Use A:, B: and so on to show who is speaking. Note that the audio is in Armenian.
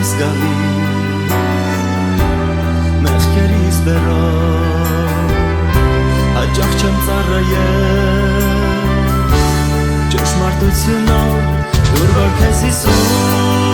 A: զգալի մեղքերիս բերան հաճախ չեմ ծառայել ճշմարտությունով դուր որ քեզ Հիսուս